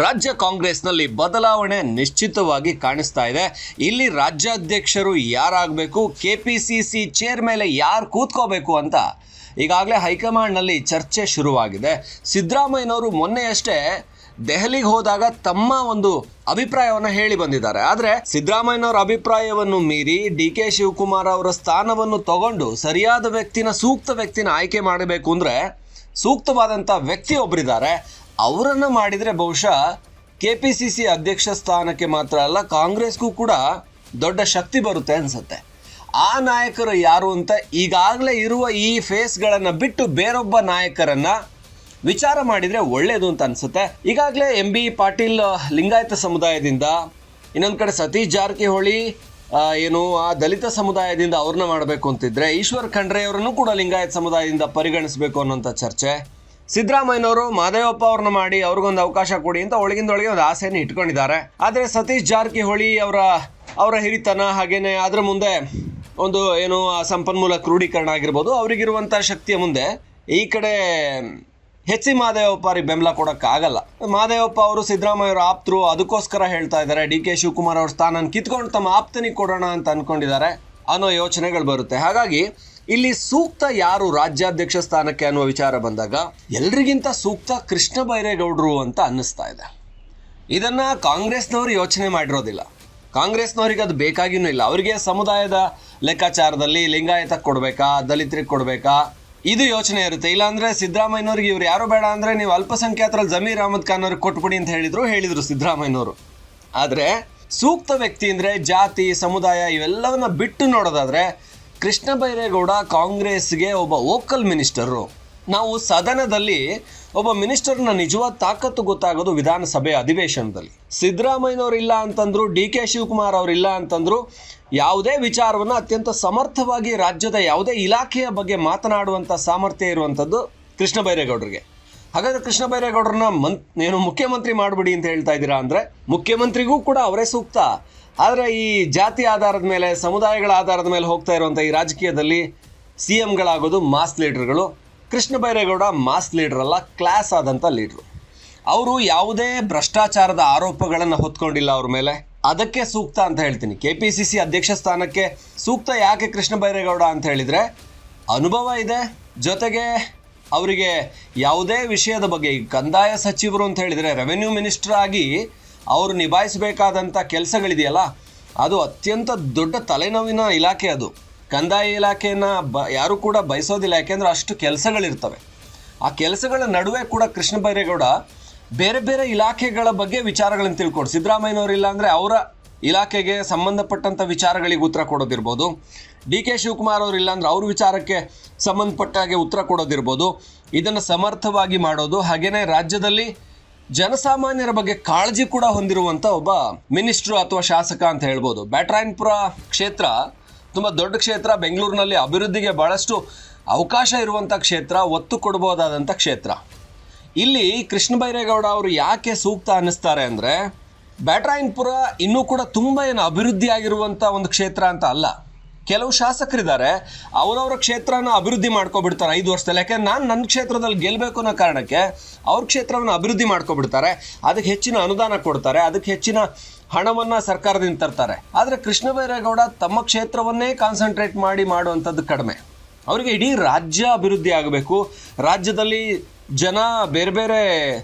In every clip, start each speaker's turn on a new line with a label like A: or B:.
A: ರಾಜ್ಯ ಕಾಂಗ್ರೆಸ್ನಲ್ಲಿ ಬದಲಾವಣೆ ನಿಶ್ಚಿತವಾಗಿ ಕಾಣಿಸ್ತಾ ಇದೆ. ಇಲ್ಲಿ ರಾಜ್ಯಾಧ್ಯಕ್ಷರು ಯಾರಾಗಬೇಕು, ಕೆಪಿಸಿಸಿ ಚೇರ್ ಮೇಲೆ ಯಾರು ಕೂತ್ಕೋಬೇಕು ಅಂತ ಈಗಾಗಲೇ ಹೈಕಮಾಂಡ್ನಲ್ಲಿ ಚರ್ಚೆ ಶುರುವಾಗಿದೆ. ಸಿದ್ದರಾಮಯ್ಯನವರು ಮೊನ್ನೆಯಷ್ಟೇ ದೆಹಲಿಗೆ ಹೋದಾಗ ತಮ್ಮ ಒಂದು ಅಭಿಪ್ರಾಯವನ್ನು ಹೇಳಿ ಬಂದಿದ್ದಾರೆ. ಆದರೆ ಸಿದ್ದರಾಮಯ್ಯನವರ ಅಭಿಪ್ರಾಯವನ್ನು ಮೀರಿ ಡಿ.ಕೆ. ಶಿವಕುಮಾರ್ ಅವರ ಸ್ಥಾನವನ್ನು ತಗೊಂಡು ಸರಿಯಾದ ವ್ಯಕ್ತಿನ, ಸೂಕ್ತ ವ್ಯಕ್ತಿನ ಆಯ್ಕೆ ಮಾಡಬೇಕು ಅಂದರೆ ಸೂಕ್ತವಾದಂಥ ವ್ಯಕ್ತಿ ಒಬ್ಬರಿದ್ದಾರೆ. ಅವರನ್ನು ಮಾಡಿದರೆ ಬಹುಶಃ ಕೆಪಿಸಿಸಿ ಅಧ್ಯಕ್ಷ ಸ್ಥಾನಕ್ಕೆ ಮಾತ್ರ ಅಲ್ಲ, ಕಾಂಗ್ರೆಸ್ಗೂ ಕೂಡ ದೊಡ್ಡ ಶಕ್ತಿ ಬರುತ್ತೆ ಅನಿಸುತ್ತೆ. ಆ ನಾಯಕರು ಯಾರು ಅಂತ ಈಗಾಗಲೇ ಇರುವ ಈ ಫೇಸ್ಗಳನ್ನು ಬಿಟ್ಟು ಬೇರೊಬ್ಬ ನಾಯಕರನ್ನು ವಿಚಾರ ಮಾಡಿದರೆ ಒಳ್ಳೆಯದು ಅಂತ ಅನಿಸುತ್ತೆ. ಈಗಾಗಲೇ MB ಪಾಟೀಲ್ ಲಿಂಗಾಯತ ಸಮುದಾಯದಿಂದ, ಇನ್ನೊಂದು ಕಡೆ ಸತೀಶ್ ಜಾರಕಿಹೊಳಿ ಆ ದಲಿತ ಸಮುದಾಯದಿಂದ ಅವ್ರನ್ನ ಮಾಡಬೇಕು ಅಂತಿದ್ರೆ, ಈಶ್ವರ್ ಖಂಡ್ರೆ ಅವರನ್ನು ಕೂಡ ಲಿಂಗಾಯತ ಸಮುದಾಯದಿಂದ ಪರಿಗಣಿಸಬೇಕು ಅನ್ನೋಂಥ ಚರ್ಚೆ. ಸಿದ್ದರಾಮಯ್ಯನವರು ಮಹದೇವಪ್ಪ ಅವ್ರನ್ನ ಮಾಡಿ ಅವ್ರಿಗೊಂದು ಅವಕಾಶ ಕೊಡಿ ಅಂತ ಒಳಗಿಂದೊಳಗೆ ಒಂದು ಆಸೆಯನ್ನು ಇಟ್ಕೊಂಡಿದ್ದಾರೆ. ಆದರೆ ಸತೀಶ್ ಜಾರಕಿಹೊಳಿ ಅವರ ಹಿರಿತನ, ಹಾಗೇನೆ ಅದರ ಮುಂದೆ ಒಂದು ಸಂಪನ್ಮೂಲ ಕ್ರೋಢೀಕರಣ ಆಗಿರ್ಬೋದು, ಅವರಿಗಿರುವಂಥ ಶಕ್ತಿಯ ಮುಂದೆ ಈ ಕಡೆ H.C. ಮಹದೇವಪ್ಪ ಅವ್ರಿಗೆ ಬೆಂಬಲ ಕೊಡೋಕ್ಕಾಗಲ್ಲ. ಮಹದೇವಪ್ಪ ಅವರು ಸಿದ್ದರಾಮಯ್ಯವ್ರ ಆಪ್ತರು, ಅದಕ್ಕೋಸ್ಕರ ಹೇಳ್ತಾ ಇದ್ದಾರೆ ಡಿ.ಕೆ. ಶಿವಕುಮಾರ್ ಅವ್ರ ಸ್ಥಾನ ಕಿತ್ಕೊಂಡು ತಮ್ಮ ಆಪ್ತನಿಗೆ ಕೊಡೋಣ ಅಂತ ಅಂದ್ಕೊಂಡಿದ್ದಾರೆ ಅನ್ನೋ ಯೋಚನೆಗಳು ಬರುತ್ತೆ. ಹಾಗಾಗಿ ಇಲ್ಲಿ ಸೂಕ್ತ ಯಾರು ರಾಜ್ಯಾಧ್ಯಕ್ಷ ಸ್ಥಾನಕ್ಕೆ ಅನ್ನುವ ವಿಚಾರ ಬಂದಾಗ ಎಲ್ರಿಗಿಂತ ಸೂಕ್ತ ಕೃಷ್ಣ ಬೈರೇಗೌಡರು ಅಂತ ಅನ್ನಿಸ್ತಾ ಇದೆ. ಇದನ್ನು ಕಾಂಗ್ರೆಸ್ನವರು ಯೋಚನೆ ಮಾಡಿರೋದಿಲ್ಲ. ಕಾಂಗ್ರೆಸ್ನವ್ರಿಗೆ ಅದು ಬೇಕಾಗಿಯೂ ಇಲ್ಲ. ಅವರಿಗೆ ಸಮುದಾಯದ ಲೆಕ್ಕಾಚಾರದಲ್ಲಿ ಲಿಂಗಾಯತಕ್ಕೆ ಕೊಡಬೇಕಾ, ದಲಿತರಿಗೆ ಕೊಡಬೇಕಾ, ಇದು ಯೋಚನೆ ಇರುತ್ತೆ. ಇಲ್ಲಾಂದರೆ ಸಿದ್ದರಾಮಯ್ಯನವ್ರಿಗೆ ಇವ್ರು ಯಾರು ಬೇಡ ಅಂದರೆ ನೀವು ಅಲ್ಪಸಂಖ್ಯಾತರಲ್ಲಿ ಜಮೀರ್ ಅಹಮದ್ ಖಾನ್ ಅವ್ರಿಗೆ ಕೊಟ್ಬಿಡಿ ಅಂತ ಹೇಳಿದರು ಸಿದ್ದರಾಮಯ್ಯನವರು. ಆದರೆ ಸೂಕ್ತ ವ್ಯಕ್ತಿ ಅಂದರೆ ಜಾತಿ, ಸಮುದಾಯ ಇವೆಲ್ಲವನ್ನ ಬಿಟ್ಟು ನೋಡೋದಾದರೆ ಕೃಷ್ಣ ಬೈರೇಗೌಡ ಕಾಂಗ್ರೆಸ್ಗೆ ಒಬ್ಬ ವೋಕಲ್ ಮಿನಿಸ್ಟರು. ನಾವು ಸದನದಲ್ಲಿ ಒಬ್ಬ ಮಿನಿಸ್ಟರ್ನ ನಿಜವಾದ ತಾಕತ್ತು ಗೊತ್ತಾಗೋದು ವಿಧಾನಸಭೆ ಅಧಿವೇಶನದಲ್ಲಿ. ಸಿದ್ದರಾಮಯ್ಯನವ್ರು ಇಲ್ಲ ಅಂತಂದ್ರು, ಡಿ.ಕೆ. ಶಿವಕುಮಾರ್ ಅವರು ಇಲ್ಲ ಅಂತಂದ್ರು, ಯಾವುದೇ ವಿಚಾರವನ್ನು ಅತ್ಯಂತ ಸಮರ್ಥವಾಗಿ ರಾಜ್ಯದ ಯಾವುದೇ ಇಲಾಖೆಯ ಬಗ್ಗೆ ಮಾತನಾಡುವಂಥ ಸಾಮರ್ಥ್ಯ ಇರುವಂಥದ್ದು ಕೃಷ್ಣ ಬೈರೇಗೌಡರಿಗೆ. ಹಾಗಾದರೆ ಕೃಷ್ಣ ಬೈರೇಗೌಡರನ್ನ ಮುಖ್ಯಮಂತ್ರಿ ಮಾಡಿಬಿಡಿ ಅಂತ ಹೇಳ್ತಾ ಇದ್ದೀರಾ ಅಂದರೆ ಮುಖ್ಯಮಂತ್ರಿಗೂ ಕೂಡ ಅವರೇ ಸೂಕ್ತ. ಆದರೆ ಈ ಜಾತಿ ಆಧಾರದ ಮೇಲೆ, ಸಮುದಾಯಗಳ ಆಧಾರದ ಮೇಲೆ ಹೋಗ್ತಾ ಇರುವಂಥ ಈ ರಾಜಕೀಯದಲ್ಲಿ CMಗಳಾಗೋದು ಮಾಸ್ ಲೀಡರ್ಗಳು. ಕೃಷ್ಣ ಬೈರೇಗೌಡ ಮಾಸ್ ಲೀಡರ್ ಅಲ್ಲ, ಕ್ಲಾಸ್ ಆದಂಥ ಲೀಡ್ರು. ಅವರು ಯಾವುದೇ ಭ್ರಷ್ಟಾಚಾರದ ಆರೋಪಗಳನ್ನು ಹೊತ್ಕೊಂಡಿಲ್ಲ ಅವ್ರ ಮೇಲೆ. ಅದಕ್ಕೆ ಸೂಕ್ತ ಅಂತ ಹೇಳ್ತೀನಿ. ಕೆಪಿಸಿಸಿ ಅಧ್ಯಕ್ಷ ಸ್ಥಾನಕ್ಕೆ ಸೂಕ್ತ ಯಾಕೆ ಕೃಷ್ಣ ಬೈರೇಗೌಡ ಅಂತ ಹೇಳಿದರೆ ಅನುಭವ ಇದೆ, ಜೊತೆಗೆ ಅವರಿಗೆ ಯಾವುದೇ ವಿಷಯದ ಬಗ್ಗೆ, ಈಗ ಕಂದಾಯ ಸಚಿವರು ಅಂತ ಹೇಳಿದರೆ ರೆವೆನ್ಯೂ ಮಿನಿಸ್ಟರ್ ಆಗಿ ಅವರು ನಿಭಾಯಿಸಬೇಕಾದಂಥ ಕೆಲಸಗಳಿದೆಯಲ್ಲ, ಅದು ಅತ್ಯಂತ ದೊಡ್ಡ ತಲೆನೋವಿನ ಇಲಾಖೆ. ಅದು ಕಂದಾಯ ಇಲಾಖೆಯನ್ನು ಯಾರೂ ಕೂಡ ಬಯಸೋದಿಲ್ಲ, ಯಾಕೆಂದರೆ ಅಷ್ಟು ಕೆಲಸಗಳಿರ್ತವೆ. ಆ ಕೆಲಸಗಳ ನಡುವೆ ಕೂಡ ಕೃಷ್ಣ ಬೈರೇಗೌಡ ಬೇರೆ ಬೇರೆ ಇಲಾಖೆಗಳ ಬಗ್ಗೆ ವಿಚಾರಗಳನ್ನು ತಿಳ್ಕೊಂಡು, ಸಿದ್ದರಾಮಯ್ಯನವರು ಇಲ್ಲ ಅಂದರೆ ಅವರ ಇಲಾಖೆಗೆ ಸಂಬಂಧಪಟ್ಟಂಥ ವಿಚಾರಗಳಿಗೆ ಉತ್ತರ ಕೊಡೋದಿರ್ಬೋದು, ಡಿ.ಕೆ. ಶಿವಕುಮಾರ್ ಅವರು ಇಲ್ಲ ಅಂದರೆ ಅವ್ರ ವಿಚಾರಕ್ಕೆ ಸಂಬಂಧಪಟ್ಟಾಗೆ ಉತ್ತರ ಕೊಡೋದಿರ್ಬೋದು, ಇದನ್ನು ಸಮರ್ಥವಾಗಿ ಮಾಡೋದು. ಹಾಗೆಯೇ ರಾಜ್ಯದಲ್ಲಿ ಜನಸಾಮಾನ್ಯರ ಬಗ್ಗೆ ಕಾಳಜಿ ಕೂಡ ಹೊಂದಿರುವಂಥ ಒಬ್ಬ ಮಿನಿಸ್ಟ್ರು ಅಥವಾ ಶಾಸಕ ಅಂತ ಹೇಳ್ಬೋದು. ಬ್ಯಾಟರಾಯನಪುರ ಕ್ಷೇತ್ರ ತುಂಬ ದೊಡ್ಡ ಕ್ಷೇತ್ರ, ಬೆಂಗಳೂರಿನಲ್ಲಿ ಅಭಿವೃದ್ಧಿಗೆ ಭಾಳಷ್ಟು ಅವಕಾಶ ಇರುವಂಥ ಕ್ಷೇತ್ರ, ಒತ್ತು ಕೊಡ್ಬೋದಾದಂಥ ಕ್ಷೇತ್ರ. ಇಲ್ಲಿ ಕೃಷ್ಣ ಬೈರೇಗೌಡ ಅವರು ಯಾಕೆ ಸೂಕ್ತ ಅನ್ನಿಸ್ತಾರೆ ಅಂದರೆ, ಬ್ಯಾಟರಾಯನಪುರ ಇನ್ನೂ ಕೂಡ ತುಂಬ ಅಭಿವೃದ್ಧಿ ಆಗಿರುವಂಥ ಒಂದು ಕ್ಷೇತ್ರ ಅಂತ ಅಲ್ಲ. ಕೆಲವು ಶಾಸಕರಿದ್ದಾರೆ, ಅವರವರ ಕ್ಷೇತ್ರನ ಅಭಿವೃದ್ಧಿ ಮಾಡ್ಕೊಬಿಡ್ತಾರೆ 5 ವರ್ಷದಲ್ಲಿ. ಯಾಕೆಂದ್ರೆ ನಾನು ನನ್ನ ಕ್ಷೇತ್ರದಲ್ಲಿ ಗೆಲ್ಲಬೇಕು ಅನ್ನೋ ಕಾರಣಕ್ಕೆ ಅವ್ರ ಕ್ಷೇತ್ರವನ್ನು ಅಭಿವೃದ್ಧಿ ಮಾಡ್ಕೊಬಿಡ್ತಾರೆ, ಅದಕ್ಕೆ ಹೆಚ್ಚಿನ ಅನುದಾನ ಕೊಡ್ತಾರೆ, ಅದಕ್ಕೆ ಹೆಚ್ಚಿನ ಹಣವನ್ನು ಸರ್ಕಾರದಿಂದ ತರ್ತಾರೆ. ಆದರೆ ಕೃಷ್ಣ ಬೈರೇಗೌಡ ತಮ್ಮ ಕ್ಷೇತ್ರವನ್ನೇ ಕಾನ್ಸಂಟ್ರೇಟ್ ಮಾಡುವಂಥದ್ದು ಕಡಿಮೆ. ಅವರಿಗೆ ಇಡೀ ರಾಜ್ಯ ಅಭಿವೃದ್ಧಿ ಆಗಬೇಕು. ರಾಜ್ಯದಲ್ಲಿ ಜನ ಬೇರೆ ಬೇರೆ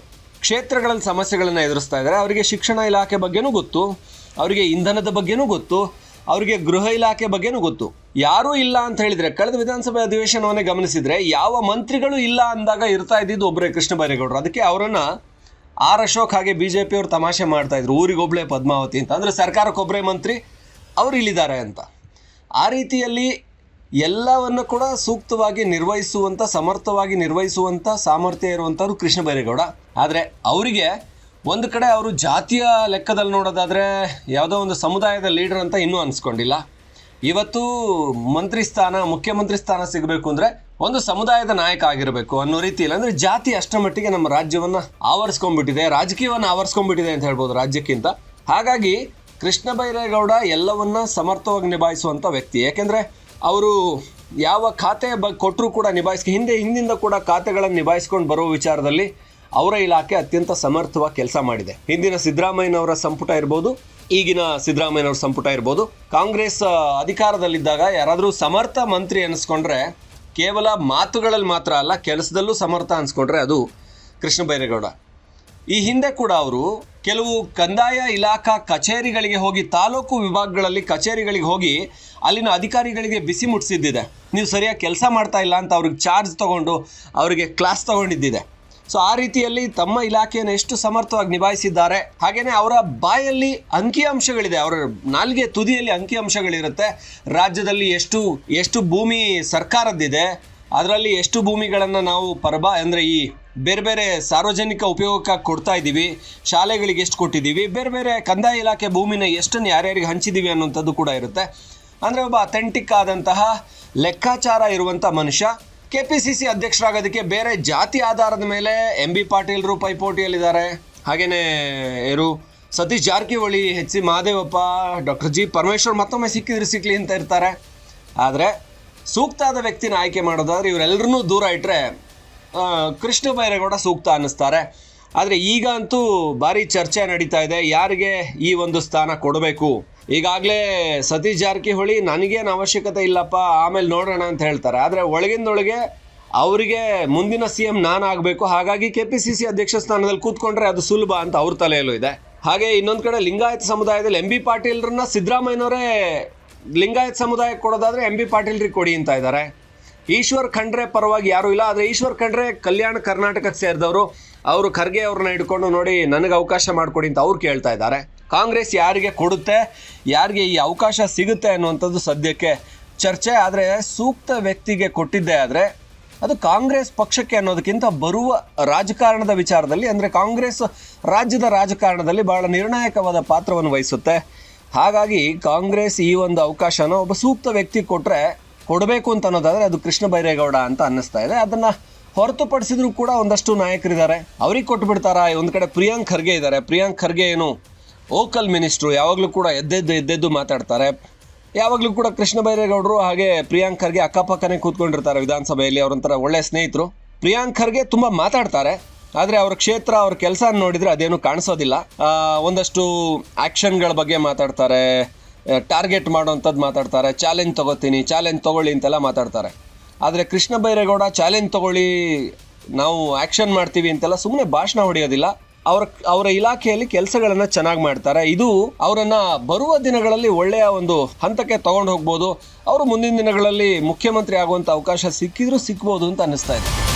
A: ಕ್ಷೇತ್ರಗಳಲ್ಲಿ ಸಮಸ್ಯೆಗಳನ್ನು ಎದುರಿಸ್ತಾ ಇದ್ದಾರೆ. ಅವರಿಗೆ ಶಿಕ್ಷಣ ಇಲಾಖೆ ಬಗ್ಗೆನೂ ಗೊತ್ತು, ಅವರಿಗೆ ಇಂಧನದ ಬಗ್ಗೆನೂ ಗೊತ್ತು, ಅವರಿಗೆ ಗೃಹ ಇಲಾಖೆ ಬಗ್ಗೆನೂ ಗೊತ್ತು. ಯಾರೂ ಇಲ್ಲ ಅಂತ ಹೇಳಿದರೆ, ಕಳೆದ ವಿಧಾನಸಭೆ ಅಧಿವೇಶನವನ್ನೇ ಗಮನಿಸಿದರೆ ಯಾವ ಮಂತ್ರಿಗಳು ಇಲ್ಲ ಅಂದಾಗ ಇರ್ತಾ ಇದ್ದಿದ್ದು ಒಬ್ಬರೇ ಕೃಷ್ಣ ಬೈರೇಗೌಡರು. ಅದಕ್ಕೆ ಅವರನ್ನು ಆರ್ ಅಶೋಕ್ ಹಾಗೆ BJP ಅವರು ತಮಾಷೆ ಮಾಡ್ತಾಯಿದ್ರು, ಊರಿಗೊಬ್ಬಳೇ ಪದ್ಮಾವತಿ ಅಂತ. ಅಂದರೆ ಸರ್ಕಾರಕ್ಕೊಬ್ಬರೇ ಮಂತ್ರಿ, ಅವರು ಇಲ್ಲಿದ್ದಾರೆ ಅಂತ. ಆ ರೀತಿಯಲ್ಲಿ ಎಲ್ಲವನ್ನು ಕೂಡ ಸೂಕ್ತವಾಗಿ ನಿರ್ವಹಿಸುವಂಥ, ಸಮರ್ಥವಾಗಿ ನಿರ್ವಹಿಸುವಂಥ ಸಾಮರ್ಥ್ಯ ಇರುವಂಥವ್ರು ಕೃಷ್ಣ ಬೈರೇಗೌಡ. ಆದರೆ ಅವರಿಗೆ ಒಂದು ಕಡೆ ಅವರು ಜಾತಿಯ ಲೆಕ್ಕದಲ್ಲಿ ನೋಡೋದಾದರೆ ಯಾವುದೋ ಒಂದು ಸಮುದಾಯದ ಲೀಡರ್ ಅಂತ ಇನ್ನೂ ಅನಿಸ್ಕೊಂಡಿಲ್ಲ. ಇವತ್ತು ಮಂತ್ರಿ ಸ್ಥಾನ, ಮುಖ್ಯಮಂತ್ರಿ ಸ್ಥಾನ ಸಿಗಬೇಕು ಅಂದರೆ ಒಂದು ಸಮುದಾಯದ ನಾಯಕ ಆಗಿರಬೇಕು ಅನ್ನೋ ರೀತಿಯಲ್ಲಿ. ಅಂದರೆ ಜಾತಿ ಅಷ್ಟರ ಮಟ್ಟಿಗೆ ನಮ್ಮ ರಾಜ್ಯವನ್ನು ಆವರಿಸ್ಕೊಂಡ್ಬಿಟ್ಟಿದೆ, ರಾಜಕೀಯವನ್ನು ಆವರಿಸ್ಕೊಂಡ್ಬಿಟ್ಟಿದೆ ಅಂತ ಹೇಳ್ಬೋದು ರಾಜ್ಯಕ್ಕಿಂತ. ಹಾಗಾಗಿ ಕೃಷ್ಣ ಬೈರೇಗೌಡ ಎಲ್ಲವನ್ನ ಸಮರ್ಥವಾಗಿ ನಿಭಾಯಿಸುವಂಥ ವ್ಯಕ್ತಿ. ಯಾಕೆಂದರೆ ಅವರು ಯಾವ ಖಾತೆ ಕೊಟ್ಟರೂ ಕೂಡ ಹಿಂದಿಂದ ಕೂಡ ಖಾತೆಗಳನ್ನು ನಿಭಾಯಿಸ್ಕೊಂಡು ಬರೋ ವಿಚಾರದಲ್ಲಿ ಅವರ ಇಲಾಖೆ ಅತ್ಯಂತ ಸಮರ್ಥವಾಗಿ ಕೆಲಸ ಮಾಡಿದೆ. ಹಿಂದಿನ ಸಿದ್ದರಾಮಯ್ಯನವರ ಸಂಪುಟ ಇರ್ಬೋದು, ಈಗಿನ ಸಿದ್ದರಾಮಯ್ಯನವರ ಸಂಪುಟ ಇರ್ಬೋದು, ಕಾಂಗ್ರೆಸ್ ಅಧಿಕಾರದಲ್ಲಿದ್ದಾಗ ಯಾರಾದರೂ ಸಮರ್ಥ ಮಂತ್ರಿ ಅನಿಸ್ಕೊಂಡ್ರೆ ಕೇವಲ ಮಾತುಗಳಲ್ಲಿ ಮಾತ್ರ ಅಲ್ಲ, ಕೆಲಸದಲ್ಲೂ ಸಮರ್ಥ ಅನಿಸ್ಕೊಂಡ್ರೆ ಅದು ಕೃಷ್ಣ ಬೈರೇಗೌಡ. ಈ ಹಿಂದೆ ಕೂಡ ಅವರು ಕೆಲವು ಕಂದಾಯ ಇಲಾಖಾ ಕಚೇರಿಗಳಿಗೆ ಹೋಗಿ, ತಾಲೂಕು ವಿಭಾಗಗಳಲ್ಲಿ ಕಚೇರಿಗಳಿಗೆ ಹೋಗಿ ಅಲ್ಲಿನ ಅಧಿಕಾರಿಗಳಿಗೆ ಬಿಸಿ ಮುಟ್ಟಿಸಿದ್ದಿದೆ. ನೀವು ಸರಿಯಾಗಿ ಕೆಲಸ ಮಾಡ್ತಾ ಇಲ್ಲ ಅಂತ ಅವ್ರಿಗೆ ಚಾರ್ಜ್ ತೊಗೊಂಡು ಅವರಿಗೆ ಕ್ಲಾಸ್ ತೊಗೊಂಡಿದ್ದಿದೆ. ಸೊ ಆ ರೀತಿಯಲ್ಲಿ ತಮ್ಮ ಇಲಾಖೆಯನ್ನು ಎಷ್ಟು ಸಮರ್ಥವಾಗಿ ನಿಭಾಯಿಸಿದ್ದಾರೆ. ಹಾಗೆಯೇ ಅವರ ಬಾಯಲ್ಲಿ ಅಂಕಿಅಂಶಗಳಿದೆ, ಅವರ ನಾಲ್ಗೆ ತುದಿಯಲ್ಲಿ ಅಂಕಿಅಂಶಗಳಿರುತ್ತೆ. ರಾಜ್ಯದಲ್ಲಿ ಎಷ್ಟು ಭೂಮಿ ಸರ್ಕಾರದ್ದಿದೆ, ಅದರಲ್ಲಿ ಎಷ್ಟು ಭೂಮಿಗಳನ್ನು ನಾವು ಅಂದರೆ ಈ ಬೇರೆ ಬೇರೆ ಸಾರ್ವಜನಿಕ ಉಪಯೋಗಕ್ಕೆ ಕೊಡ್ತಾ ಇದ್ದೀವಿ, ಶಾಲೆಗಳಿಗೆ ಎಷ್ಟು ಕೊಟ್ಟಿದ್ದೀವಿ, ಬೇರೆ ಬೇರೆ ಕಂದಾಯ ಇಲಾಖೆ ಭೂಮಿನ ಎಷ್ಟನ್ನು ಯಾರ್ಯಾರಿಗೆ ಹಂಚಿದ್ದೀವಿ ಅನ್ನೋಂಥದ್ದು ಕೂಡ ಇರುತ್ತೆ. ಅಂದರೆ ಒಬ್ಬ ಅಥೆಂಟಿಕ್ ಆದಂತಹ ಲೆಕ್ಕಾಚಾರ ಇರುವಂಥ ಮನುಷ್ಯ. KPCC ಅಧ್ಯಕ್ಷರಾಗೋದಕ್ಕೆ ಬೇರೆ ಜಾತಿ ಆಧಾರದ ಮೇಲೆ MB ಪಾಟೀಲ್ರು ಪೈಪೋಟಿಯಲ್ಲಿದ್ದಾರೆ. ಹಾಗೆಯೇ Satish Jarkiholi, HC Mahadevappa, Dr. G. Parameshwar ಮತ್ತೊಮ್ಮೆ ಸಿಕ್ಕಲಿ ಅಂತ ಇರ್ತಾರೆ. ಆದರೆ ಸೂಕ್ತಾದ ವ್ಯಕ್ತಿನ ಆಯ್ಕೆ ಮಾಡೋದಾದ್ರೆ ಇವರೆಲ್ಲರನ್ನೂ ದೂರ ಇಟ್ಟರೆ ಕೃಷ್ಣ ಬೈರೇಗೌಡ ಸೂಕ್ತ ಅನ್ನಿಸ್ತಾರೆ. ಆದರೆ ಈಗ ಅಂತೂ ಭಾರಿ ಚರ್ಚೆ ನಡೀತಾ ಇದೆ, ಯಾರಿಗೆ ಈ ಒಂದು ಸ್ಥಾನ ಕೊಡಬೇಕು. ಈಗಾಗಲೇ ಸತೀಶ್ ಜಾರಕಿಹೊಳಿ ನನಗೇನು ಅವಶ್ಯಕತೆ ಇಲ್ಲಪ್ಪ, ಆಮೇಲೆ ನೋಡೋಣ ಅಂತ ಹೇಳ್ತಾರೆ. ಆದರೆ ಒಳಗಿಂದೊಳಗೆ ಅವರಿಗೆ ಮುಂದಿನ CM ನಾನು ಆಗಬೇಕು, ಹಾಗಾಗಿ KPCC ಅಧ್ಯಕ್ಷ ಸ್ಥಾನದಲ್ಲಿ ಕೂತ್ಕೊಂಡ್ರೆ ಅದು ಸುಲಭ ಅಂತ ಅವ್ರ ತಲೆಯಲ್ಲೂ ಇದೆ. ಹಾಗೆ ಇನ್ನೊಂದು ಕಡೆ ಲಿಂಗಾಯತ ಸಮುದಾಯದಲ್ಲಿ MB ಪಾಟೀಲ್ರನ್ನ ಸಿದ್ದರಾಮಯ್ಯನವರೇ ಲಿಂಗಾಯತ ಸಮುದಾಯಕ್ಕೆ ಕೊಡೋದಾದರೆ MB ಪಾಟೀಲ್ರಿಗೆ ಕೊಡಿ ಅಂತ ಇದ್ದಾರೆ. ಈಶ್ವರ್ ಖಂಡ್ರೆ ಪರವಾಗಿ ಯಾರೂ ಇಲ್ಲ. ಆದರೆ ಈಶ್ವರ್ ಖಂಡ್ರೆ ಕಲ್ಯಾಣ ಕರ್ನಾಟಕಕ್ಕೆ ಸೇರಿದವರು, ಅವರು ಖರ್ಗೆ ಅವ್ರನ್ನ ಹಿಡ್ಕೊಂಡು ನೋಡಿ ನನಗೆ ಅವಕಾಶ ಮಾಡಿಕೊಡಿ ಅಂತ ಅವ್ರು ಕೇಳ್ತಾ ಇದ್ದಾರೆ. ಕಾಂಗ್ರೆಸ್ ಯಾರಿಗೆ ಕೊಡುತ್ತೆ, ಯಾರಿಗೆ ಈ ಅವಕಾಶ ಸಿಗುತ್ತೆ ಅನ್ನುವಂಥದ್ದು ಸದ್ಯಕ್ಕೆ ಚರ್ಚೆ. ಆದರೆ ಸೂಕ್ತ ವ್ಯಕ್ತಿಗೆ ಕೊಟ್ಟಿದ್ದೇ ಆದರೆ ಅದು ಕಾಂಗ್ರೆಸ್ ಪಕ್ಷಕ್ಕೆ ಅನ್ನೋದಕ್ಕಿಂತ ಬರುವ ರಾಜಕಾರಣದ ವಿಚಾರದಲ್ಲಿ, ಅಂದರೆ ಕಾಂಗ್ರೆಸ್ ರಾಜ್ಯದ ರಾಜಕಾರಣದಲ್ಲಿ ಬಹಳ ನಿರ್ಣಾಯಕವಾದ ಪಾತ್ರವನ್ನು ವಹಿಸುತ್ತೆ. ಹಾಗಾಗಿ ಕಾಂಗ್ರೆಸ್ ಈ ಒಂದು ಅವಕಾಶನ ಒಬ್ಬ ಸೂಕ್ತ ವ್ಯಕ್ತಿ ಕೊಡಬೇಕು ಅಂತ ಅನ್ನೋದಾದರೆ ಅದು ಕೃಷ್ಣ ಬೈರೇಗೌಡ ಅಂತ ಅನ್ನಿಸ್ತಾ ಇದೆ. ಅದನ್ನು ಹೊರತುಪಡಿಸಿದ್ರು ಕೂಡ ಒಂದಷ್ಟು ನಾಯಕರಿದ್ದಾರೆ, ಅವ್ರಿಗೆ ಕೊಟ್ಬಿಡ್ತಾರಾ? ಒಂದು ಕಡೆ ಪ್ರಿಯಾಂಕ್ ಖರ್ಗೆ ಇದ್ದಾರೆ. ಪ್ರಿಯಾಂಕ್ ಖರ್ಗೆ ಏನು ಓಕಲ್ ಮಿನಿಸ್ಟ್ರು, ಯಾವಾಗಲೂ ಕೂಡ ಎದ್ದೆದ್ದು ಮಾತಾಡ್ತಾರೆ. ಯಾವಾಗಲೂ ಕೂಡ ಕೃಷ್ಣ ಬೈರೇಗೌಡರು ಹಾಗೆ ಪ್ರಿಯಾಂಕ್ ಖರ್ಗೆ ಅಕ್ಕಪಕ್ಕನೇ ಕೂತ್ಕೊಂಡಿರ್ತಾರೆ ವಿಧಾನಸಭೆಯಲ್ಲಿ. ಅವರೊಂಥರ ಒಳ್ಳೆಯ ಸ್ನೇಹಿತರು. ಪ್ರಿಯಾಂಕ್ ಖರ್ಗೆ ತುಂಬ ಮಾತಾಡ್ತಾರೆ, ಆದರೆ ಅವ್ರ ಕ್ಷೇತ್ರ, ಅವ್ರ ಕೆಲಸ ನೋಡಿದರೆ ಅದೇನು ಕಾಣಿಸೋದಿಲ್ಲ. ಒಂದಷ್ಟು ಆ್ಯಕ್ಷನ್ಗಳ ಬಗ್ಗೆ ಮಾತಾಡ್ತಾರೆ, ಟಾರ್ಗೆಟ್ ಮಾಡೋವಂಥದ್ದು ಮಾತಾಡ್ತಾರೆ, ಚಾಲೆಂಜ್ ತೊಗೊಳ್ಳಿ ಅಂತೆಲ್ಲ ಮಾತಾಡ್ತಾರೆ. ಆದರೆ ಕೃಷ್ಣ ಬೈರೇಗೌಡ ಚಾಲೆಂಜ್ ತೊಗೊಳ್ಳಿ, ನಾವು ಆ್ಯಕ್ಷನ್ ಮಾಡ್ತೀವಿ ಅಂತೆಲ್ಲ ಸುಮ್ಮನೆ ಭಾಷಣ ಹೊಡೆಯೋದಿಲ್ಲ. ಅವರ ಇಲಾಖೆಯಲ್ಲಿ ಕೆಲಸಗಳನ್ನು ಚೆನ್ನಾಗಿ ಮಾಡ್ತಾರೆ. ಇದು ಅವರನ್ನು ಬರುವ ದಿನಗಳಲ್ಲಿ ಒಳ್ಳೆಯ ಒಂದು ಹಂತಕ್ಕೆ ತಗೊಂಡು ಹೋಗ್ಬೋದು. ಅವರು ಮುಂದಿನ ದಿನಗಳಲ್ಲಿ ಮುಖ್ಯಮಂತ್ರಿ ಆಗುವಂಥ ಅವಕಾಶ ಸಿಕ್ಕಿದ್ರೂ ಸಿಕ್ಬೋದು ಅಂತ ಅನ್ನಿಸ್ತಾ ಇದೆ.